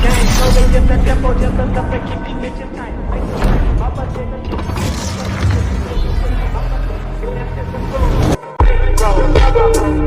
Gang, no leyenda, tiempo, ya tanta fe, keep me time. Papa, take a